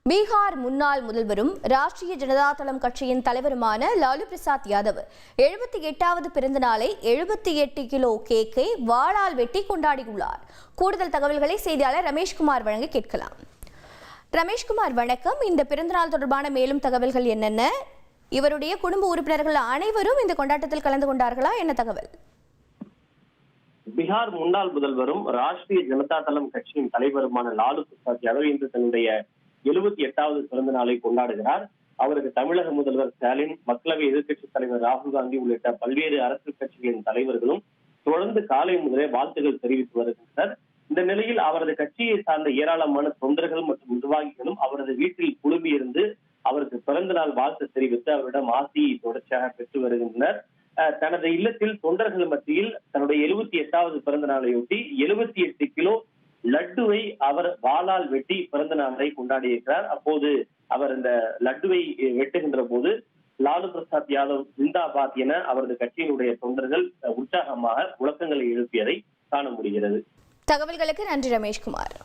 பீகார் முன்னாள் முதல்வரும் ராஷ்டிரிய ஜனதா தளம் கட்சியின் தலைவருமான லாலு பிரசாத் யாதவ் 78வது பிறந்த நாளை 78 கிலோ கேக்கை வாளால் வெட்டி கொண்டாடியுள்ளார். கூடுதல் தகவல்களை செய்தியாளர் ரமேஷ்குமார் வழங்க கேட்கலாம். ரமேஷ்குமார் வணக்கம். இந்த பிறந்தநாள் தொடர்பான மேலும் தகவல்கள் என்னென்ன? இவருடைய குடும்ப உறுப்பினர்கள் அனைவரும் இந்த கொண்டாட்டத்தில் கலந்து கொண்டார்களா? என்ன தகவல்? பீகார் முன்னாள் முதல்வரும் ராஷ்டிரிய ஜனதா தளம் கட்சியின் தலைவருமான லாலு பிரசாத் யாதவ் இன்று தன்னுடைய 78வது பிறந்த நாளை கொண்டாடுகிறார். அவருக்கு தமிழக முதல்வர் ஸ்டாலின், மக்களவை எதிர்க்கட்சித் தலைவர் ராகுல் காந்தி உள்ளிட்ட பல்வேறு அரசியல் கட்சிகளின் தலைவர்களும் தொடர்ந்து காலை முதலே வாழ்த்துகள் தெரிவித்து வருகின்றனர். இந்த நிலையில் அவரது கட்சியை சார்ந்த ஏராளமான தொண்டர்கள் மற்றும் நிர்வாகிகளும் அவரது வீட்டில் குழுமியிருந்து அவருக்கு பிறந்த நாள் வாழ்த்து தெரிவித்து அவரிடம் ஆசியை தொடர்ச்சியாக பெற்று வருகின்றனர். தனது இல்லத்தில் தொண்டர்கள் மத்தியில் தன்னுடைய 78வது பிறந்த நாளையொட்டி 78 கிலோ லட்டுவை அவர் வாளால் வெட்டி பிறந்த நாளை கொண்டாடியிருக்கிறார். அப்போது அவர் இந்த லட்டுவை வெட்டுகின்ற போது லாலு பிரசாத் யாதவ் ஜிந்தாபாத் என அவரது கட்சியினுடைய தொண்டர்கள் உற்சாகமாக முழக்கங்களை எழுப்பியதை காண முடிகிறது. தகவல்களுக்கு நன்றி ரமேஷ்குமார்.